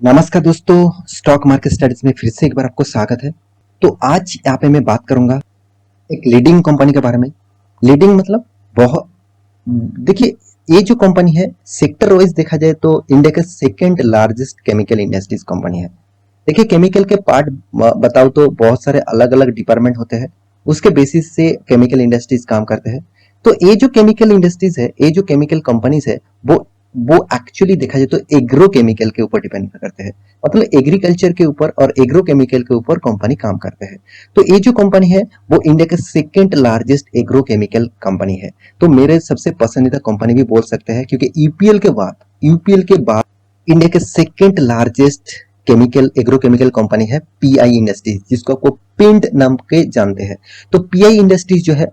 नमस्कार दोस्तों, stock market studies में फिर से एक बार आपको स्वागत है। तो आज यहाँ पे मैं बात करूंगा एक लीडिंग कंपनी के बारे में। लीडिंग मतलब बहुत, देखिए, ये जो कंपनी है सेक्टर वाइज देखा जाए तो इंडिया के second largest chemical industries company है। देखिए, केमिकल के पार्ट बताओ तो बहुत सारे अलग अलग डिपार्टमेंट होते हैं, उसके बेसिस से केमिकल इंडस्ट्रीज काम करते हैं। तो ये जो केमिकल इंडस्ट्रीज है, ये जो केमिकल कंपनीज है, वो एक्चुअली देखा जाए तो एग्रो केमिकल के ऊपर डिपेंड करते हैं। मतलब एग्रीकल्चर के ऊपर और एग्रो केमिकल के ऊपर कंपनी काम करते हैं। तो ये जो कंपनी है वो इंडिया के second largest agro chemical company है। तो मेरे सबसे पसंदीदा कंपनी भी बोल सकते हैं, क्योंकि यूपीएल के बाद इंडिया के second largest chemical agro chemical company है पीआई इंडस्ट्रीज, जिसको आपको पिंड नाम के जानते हैं। तो पीआई इंडस्ट्रीज जो है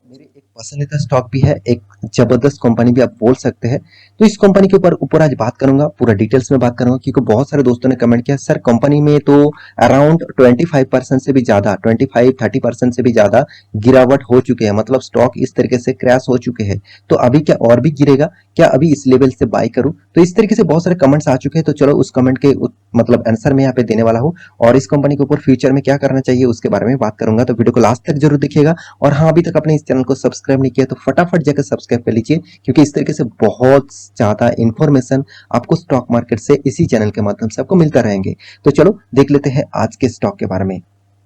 मेरे एक पसंदीदा स्टॉक भी है, एक जबरदस्त कंपनी भी आप बोल सकते हैं। तो इस कंपनी के ऊपर आज बात करूंगा, पूरा डिटेल्स में बात करूंगा, क्योंकि बहुत सारे दोस्तों ने कमेंट किया सर कंपनी में तो अराउंड 25% से भी ज्यादा, 25-30% से भी ज्यादा गिरावट हो चुके हैं, मतलब स्टॉक इस तरीके से क्रैश हो चुके हैं। तो अभी क्या और भी गिरेगा, क्या अभी इस लेवल से बाय करूं? तो इस तरीके से बहुत सारे कमेंट्स आ चुके हैं। तो चलो उस कमेंट के मतलब आंसर मैं यहाँ पे देने वाला हूँ, और इस कंपनी के ऊपर फ्यूचर में क्या करना चाहिए उसके बारे में बात करूंगा। तो वीडियो को लास्ट तक जरूर देखिएगा। और हाँ, अभी तक अपने इस चैनल को सब्सक्राइब नहीं किया तो फटाफट जाकर सब्सक्राइब कर लीजिए, क्योंकि इस तरीके से बहुत ज्यादा इंफॉर्मेशन आपको स्टॉक मार्केट से इसी चैनल के माध्यम से आपको मिलता रहेंगे। तो चलो देख लेते हैं आज के स्टॉक के बारे में।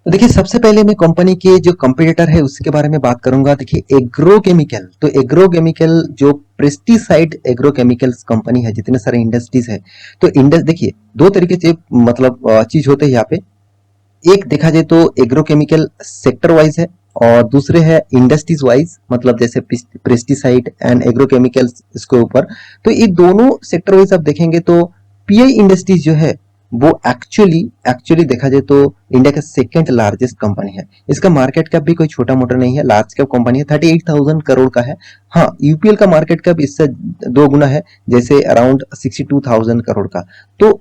तो देखिए, सबसे पहले मैं कंपनी के जो कंपटीटर है उसके बारे में बात करूंगा। देखिए, एग्रो केमिकल, तो एग्रो केमिकल जो पेस्टिसाइड एग्रो केमिकल्स कंपनी है, जितने सारे इंडस्ट्रीज है, तो देखिए दो तरीके से मतलब चीज होते हैं यहाँ पे। एक देखा जाए तो एग्रो केमिकल सेक्टर वाइज है, और दूसरे है इंडस्ट्रीज वाइज, मतलब जैसे पेस्टिसाइड एंड एग्रो केमिकल्स इसके ऊपर। तो ये दोनों सेक्टर वाइज आप देखेंगे तो पीआई इंडस्ट्रीज जो है वो एक्चुअली एक्चुअली देखा जाए तो इंडिया का सेकंड लार्जेस्ट कंपनी है। इसका मार्केट कैप भी कोई छोटा मोटा नहीं है, लार्ज कैप कंपनी है, 38,000 करोड़ का है। हाँ, यूपीएल का मार्केट कैप इससे 2 गुना है, जैसे अराउंड 62,000 करोड़ का। तो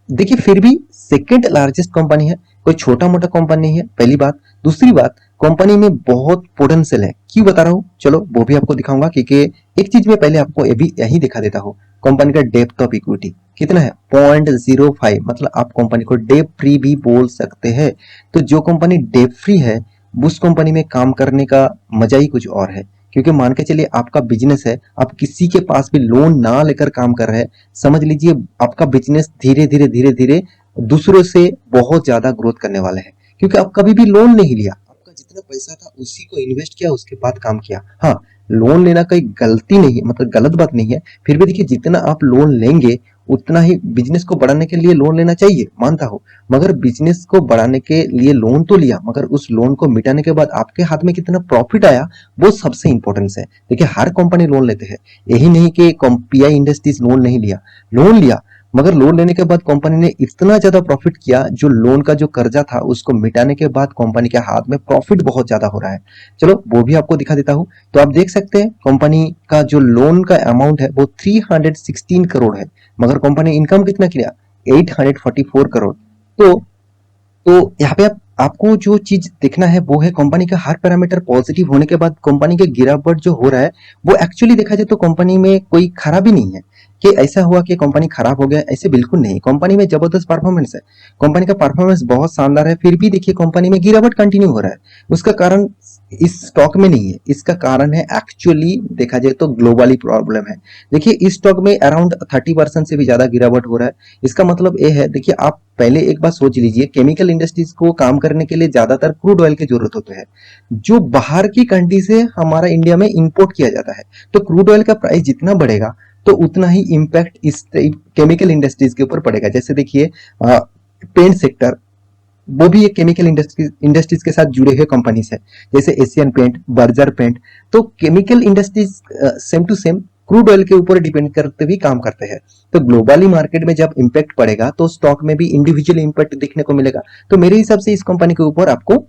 देखिए, फिर भी सेकंड लार्जेस्ट कंपनी है, कोई छोटा मोटा कंपनी नहीं है, पहली बात। दूसरी बात, कंपनी में बहुत पोटेंशियल है। क्यों बता रहा हूँ, चलो वो भी आपको दिखाऊंगा, क्योंकि एक चीज मैं पहले आपको यही दिखा देता हूँ। कंपनी का डेप्थ ऑफ इक्विटी कितना है? 0.05, मतलब आप कंपनी को डेप फ्री भी बोल सकते हैं। तो जो कंपनी डेप फ्री है उस कंपनी में काम करने का मजा ही कुछ और है। क्योंकि मान के चलिए आपका बिजनेस है, आप किसी के पास भी लोन ना लेकर काम कर रहे हैं, समझ लीजिए आपका बिजनेस धीरे धीरे धीरे धीरे दूसरों से बहुत ज्यादा ग्रोथ करने वाला है। क्योंकि आप कभी भी लोन नहीं लिया, आपका जितना पैसा था उसी को इन्वेस्ट किया, उसके बाद काम किया। हाँ, लोन लेना कोई गलती नहीं है, मतलब गलत बात नहीं है। फिर भी देखिए, जितना आप लोन लेंगे उतना ही बिजनेस को बढ़ाने के लिए लोन लेना चाहिए, मानता हूँ। मगर बिजनेस को बढ़ाने के लिए लोन तो लिया, मगर उस लोन को मिटाने के बाद आपके हाथ में कितना प्रॉफिट आया, वो सबसे इंपॉर्टेंस है। देखिए, हर कंपनी लोन लेते हैं, यही नहीं कि पीआई इंडस्ट्रीज लोन नहीं लिया, लोन लिया, मगर लोन लेने के बाद कंपनी ने इतना ज्यादा प्रॉफिट किया, जो लोन का जो कर्जा था उसको मिटाने के बाद कंपनी के हाथ में प्रॉफिट बहुत ज्यादा हो रहा है। चलो वो भी आपको दिखा देता हूँ। तो आप देख सकते हैं कंपनी का जो लोन का अमाउंट है वो 316 करोड़ है, मगर कंपनी इनकम कितना किया? 844 करोड़। तो यहाँ पे आपको जो चीज देखना है वो है कंपनी का हर पैरामीटर पॉजिटिव होने के बाद कंपनी के गिरावट जो हो रहा है वो एक्चुअली देखा जाए तो कंपनी में कोई खराबी नहीं है, कि ऐसा हुआ कि कंपनी खराब हो गया, ऐसे बिल्कुल नहीं। कंपनी में जबरदस्त परफॉर्मेंस है, कंपनी का परफॉर्मेंस बहुत शानदार है, फिर भी देखिए कंपनी में गिरावट कंटिन्यू हो रहा है। उसका कारण इस स्टॉक में नहीं है, इसका कारण है एक्चुअली देखा जाए तो ग्लोबली प्रॉब्लम है। देखिए, इस स्टॉक में अराउंड 30% से भी ज्यादा गिरावट हो रहा है। इसका मतलब ये है, देखिए आप पहले एक बात सोच लीजिए, केमिकल इंडस्ट्रीज को काम करने के लिए ज्यादातर क्रूड ऑयल की जरूरत होती है, जो बाहर की कंट्री से हमारा इंडिया में इंपोर्ट किया जाता है। तो क्रूड ऑयल का प्राइस जितना बढ़ेगा तो उतना ही इम्पैक्ट इस केमिकल इंडस्ट्रीज के ऊपर पड़ेगा। जैसे देखिए, पेंट सेक्टर, वो भी एक केमिकल इंडस्ट्रीज के साथ जुड़े हुए कंपनीज है, जैसे एशियन पेंट, बर्जर पेंट। तो chemical industries same to same crude oil के ऊपर डिपेंड करते हुए काम करते हैं। तो ग्लोबली मार्केट में जब इम्पैक्ट पड़ेगा तो स्टॉक में भी इंडिविजुअल इम्पैक्ट देखने को मिलेगा। तो मेरे हिसाब से इस कंपनी के ऊपर आपको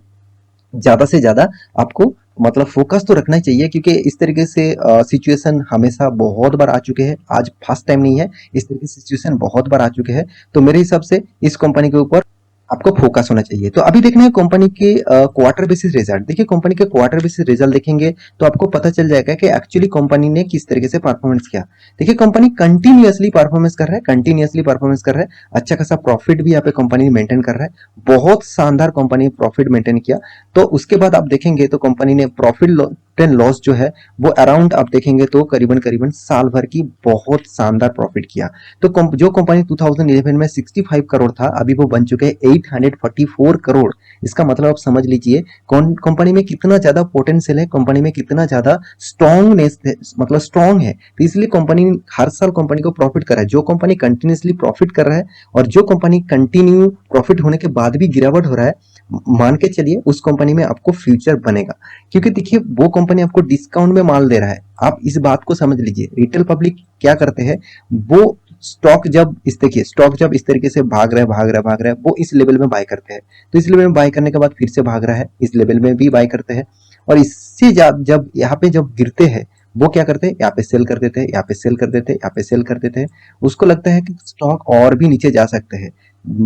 ज्यादा से ज्यादा आपको मतलब फोकस तो रखना ही चाहिए, क्योंकि इस तरीके से सिचुएशन हमेशा बहुत बार आ चुके हैं, आज फर्स्ट टाइम नहीं है, इस तरीके से सिचुएशन बहुत बार आ चुके हैं। तो मेरे हिसाब से इस कंपनी के ऊपर आपको फोकस होना चाहिए। तो अभी देखना है कंपनी के क्वार्टर बेसिस रिजल्ट। देखिए कंपनी के क्वार्टर बेसिस रिजल्ट देखेंगे तो आपको पता चल जाएगा कि एक्चुअली कंपनी ने किस तरीके से परफॉर्मेंस किया। देखिए कंपनी कंटिन्यूअसली परफॉर्मेंस कर रहा है, कंटिन्यूअसली परफॉर्मेंस कर रहा है, अच्छा खासा प्रॉफिट भी यहाँ पे कंपनी मेंटेन कर रहा है, बहुत शानदार कंपनी प्रॉफिट मेंटेन किया। तो उसके बाद आप देखेंगे तो कंपनी ने प्रॉफिट एंड लॉस जो है वो अराउंड आप देखेंगे तो करीबन करीबन साल भर की बहुत शानदार प्रॉफिट किया। तो जो कंपनी 2011 में 65 करोड़ था, अभी वो बन चुके हैं 844 करोड़। इसका मतलब आप समझ लीजिए कंपनी में कितना ज्यादा पोटेंशियल है, कंपनी में कितना ज्यादा स्ट्रॉन्गनेस है, मतलब स्ट्रॉन्ग है। तो इसलिए कंपनी हर साल कंपनी को प्रॉफिट कर रहा है। जो कंपनी कंटिन्यूसली प्रॉफिट कर रहा है और जो कंपनी कंटिन्यू प्रॉफिट होने के बाद भी गिरावट हो रहा है, मान के चलिए उस कंपनी में आपको फ्यूचर बनेगा। क्योंकि देखिए वो कंपनी आपको डिस्काउंट में माल दे रहा है। आप इस बात को समझ लीजिए, रिटेल पब्लिक क्या करते हैं, वो स्टॉक जब इस तरीके से भाग रहा है, वो इस लेवल में बाय करते हैं। तो इस लेवल में बाय करने के बाद फिर से भाग रहा है, इस लेवल में भी बाय करते हैं, और इससे जब यहाँ पे जब गिरते हैं वो क्या करते हैं, यहाँ पे सेल कर देते हैं, यहाँ पे सेल कर देते हैं, यहाँ पे सेल कर देते हैं। उसको लगता है कि स्टॉक और भी नीचे जा सकते हैं,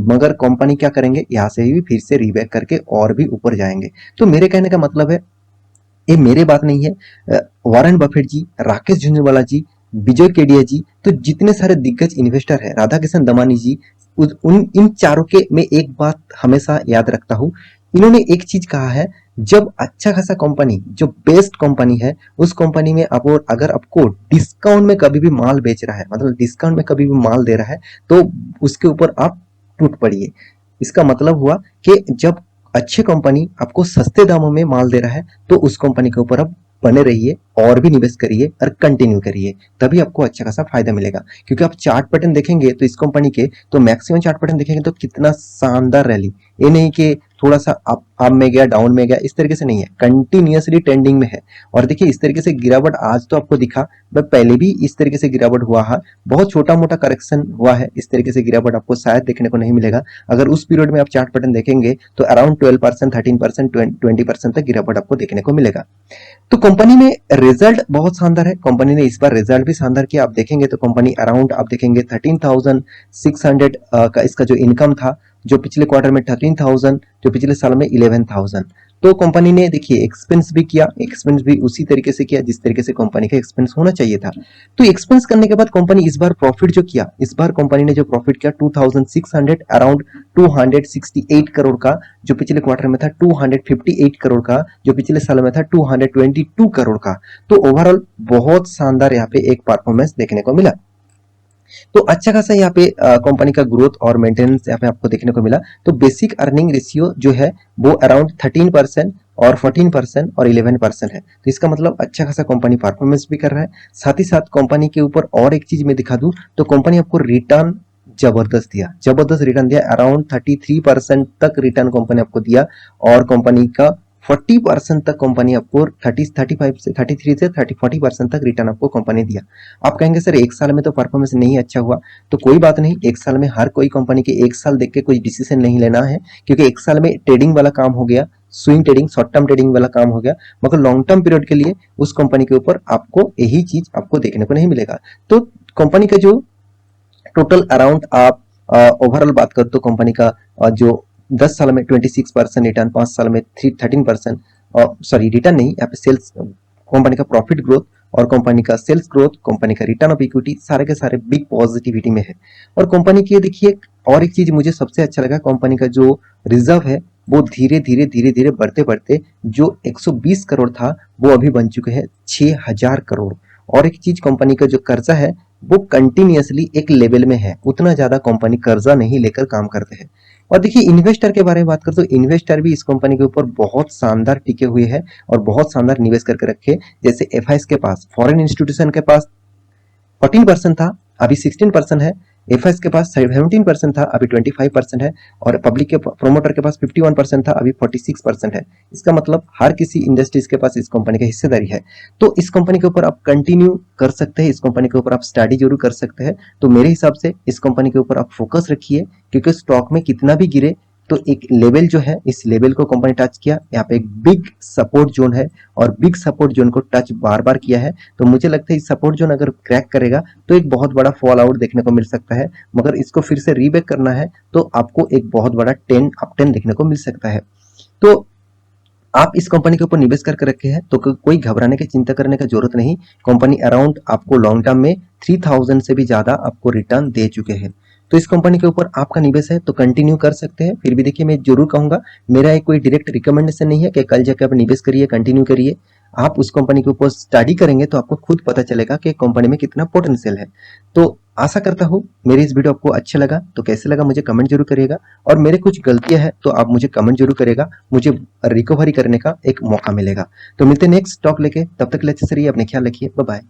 मगर कंपनी क्या करेंगे, यहाँ से भी फिर से रीबैक करके और भी ऊपर जाएंगे। तो मेरे कहने का मतलब है, ये मेरे बात नहीं है, वॉरेन बफेट जी, राकेश झुंझुनवाला जी, विजय केडिया जी, तो जितने सारे दिग्गज इन्वेस्टर है, राधा किशन दमानी जी, उन इन चारों के मैं एक बात हमेशा याद रखता हूँ। इन्होंने एक चीज कहा है, जब अच्छा खासा कंपनी, जो बेस्ट कंपनी है, उस कंपनी में आप अगर आपको डिस्काउंट में कभी भी माल बेच रहा है, मतलब डिस्काउंट में कभी भी माल दे रहा है, तो उसके ऊपर आप टूट पड़िए। इसका मतलब हुआ कि जब अच्छी कंपनी आपको सस्ते दामों में माल दे रहा है तो उस कंपनी के ऊपर आप बने रहिए और भी निवेश करिए और कंटिन्यू करिए, तभी आपको अच्छा खासा फायदा मिलेगा। क्योंकि आप चार्ट पैटर्न देखेंगे तो इस कंपनी के, तो मैक्सिमम चार्ट पैटर्न देखेंगे तो कितना शानदार रैली, ये नहीं कि थोड़ा सा अप में गया, डाउन में गया, इस तरीके से नहीं है, कंटिन्यूअसली ट्रेंडिंग में है। और देखिए इस तरीके से गिरावट आज तो आपको दिखा, बट पहले भी इस तरीके से गिरावट हुआ है, बहुत छोटा मोटा करेक्शन हुआ है, इस तरीके से गिरावट आपको शायद देखने को नहीं मिलेगा। अगर उस पीरियड में आप चार्ट पैटर्न देखेंगे तो अराउंड 12%, 13%, 20% तक गिरावट आपको देखने को मिलेगा। तो कंपनी में रिजल्ट बहुत शानदार है, कंपनी ने इस बार रिजल्ट भी शानदार किया। आप देखेंगे तो कंपनी अराउंड आप देखेंगे 13,600 का इसका जो इनकम था, जो पिछले क्वार्टर में 13,000, जो पिछले साल में 11,000। तो कंपनी ने देखिए एक्सपेंस भी किया, एक्सपेंस भी उसी तरीके से किया जिस तरीके से कंपनी का एक्सपेंस होना चाहिए था। तो एक्सपेंस करने के बाद कंपनी इस बार प्रॉफिट जो किया, इस बार कंपनी ने जो प्रॉफिट किया 2,600, अराउंड 268 करोड़ का, जो पिछले क्वार्टर में था 258 करोड़ का, जो पिछले साल में था 222 करोड़ का। तो ओवरऑल बहुत शानदार यहाँ पे एक परफॉर्मेंस देखने को मिला। तो अच्छा खासा यहाँ पे कंपनी का ग्रोथ और मेंटेनेंस यहाँ पे आपको देखने को मिला। तो बेसिक अर्निंग रेशियो जो है वो अराउंड 13% और 14% और 11% है। तो इसका मतलब अच्छा खासा कंपनी परफॉर्मेंस भी कर रहा है। साथ ही साथ कंपनी के ऊपर और एक चीज मैं दिखा दूं तो कंपनी आपको रिटर्न जबरदस्त रिटर्न दिया, अराउंड 33% तक रिटर्न कंपनी आपको दिया। और कंपनी का 40% तक कंपनी आपको 35 से 33 से 40% तक रिटर्न आपको कंपनी दिया। आप कहेंगे सर एक साल में तो परफॉर्मेंस नहीं अच्छा हुआ, तो कोई बात नहीं, एक साल में हर कोई कंपनी के एक साल देख के कोई डिसीजन नहीं लेना है, क्योंकि एक साल में ट्रेडिंग वाला काम हो गया, swing trading, short term trading वाला काम हो गया, मगर लॉन्ग टर्म पीरियड के लिए उस कंपनी के ऊपर आपको यही चीज आपको देखने को नहीं मिलेगा। तो कंपनी का जो टोटल अराउंड आप ओवरऑल बात करो तो कंपनी का जो 10 साल में 26% रिटर्न, 5 साल में 13%, सॉरी रिटर्न नहीं, यहाँ पे सेल्स, कंपनी का प्रॉफिट ग्रोथ और कंपनी का सेल्स ग्रोथ, कंपनी का रिटर्न ऑफ इक्विटी, सारे के सारे बिग पॉजिटिविटी में है। और कंपनी की देखिए और एक चीज मुझे सबसे अच्छा लगा, कंपनी का जो रिजर्व है वो धीरे धीरे बढ़ते बढ़ते जो 120 करोड़ था वो अभी बन चुके हैं 6,000 करोड़। और एक चीज, कंपनी का जो कर्जा है वो कंटिन्यूअसली एक लेवल में है, उतना ज्यादा कंपनी कर्जा नहीं लेकर काम करते हैं। और देखिए इन्वेस्टर के बारे में बात करते तो इन्वेस्टर भी इस कंपनी के ऊपर बहुत शानदार टिके हुए हैं और बहुत शानदार निवेश करके रखे। जैसे एफआईएस के पास, फॉरेन इंस्टीट्यूशन के पास 14% था, अभी 16% है। एफएस के पास 17% था, अभी 25% है। और पब्लिक के प्रोमोटर के पास 51% था, अभी 46% है। इसका मतलब हर किसी इंडस्ट्रीज के पास इस कंपनी की हिस्सेदारी है। तो इस कंपनी के ऊपर आप कंटिन्यू कर सकते हैं, इस कंपनी के ऊपर आप स्टडी जरूर कर सकते हैं। तो मेरे हिसाब से इस कंपनी के ऊपर आप फोकस रखिए, क्योंकि स्टॉक में कितना भी गिरे तो एक लेवल जो है, इस लेवल को कंपनी टच किया, यहाँ पे एक बिग सपोर्ट जोन है और बिग सपोर्ट जोन को टच बार बार किया है। तो मुझे लगता है इस सपोर्ट जोन अगर क्रैक करेगा तो एक बहुत बड़ा फॉल आउट देखने को मिल सकता है, मगर इसको फिर से रीबैक करना है तो आपको एक बहुत बड़ा 10 अप 10 देखने को मिल सकता है। तो आप इस कंपनी के ऊपर निवेश करके रखे हैं तो कोई घबराने की चिंता करने का जरूरत नहीं। कंपनी अराउंड आपको लॉन्ग टर्म में 3000 से भी ज्यादा आपको रिटर्न दे चुके हैं। तो इस कंपनी के ऊपर आपका निवेश है तो कंटिन्यू कर सकते हैं। फिर भी देखिए, मैं जरूर कहूंगा, मेरा एक कोई डायरेक्ट रिकमेंडेशन नहीं है कि कल जाकर आप निवेश करिए, कंटिन्यू करिए। आप उस कंपनी के ऊपर स्टडी करेंगे तो आपको खुद पता चलेगा कि कंपनी में कितना पोटेंशियल है। तो आशा करता हूँ मेरी इस वीडियो आपको अच्छा लगा। तो कैसे लगा मुझे कमेंट जरूर करिएगा, और मेरे कुछ गलतियां हैं तो आप मुझे कमेंट जरूर करिएगा, मुझे रिकवरी करने का एक मौका मिलेगा। तो मिलते हैं नेक्स्ट टॉक लेके, तब तक के लिए अच्छे से रहिए, अपने ख्याल रखिए, बाय बाय।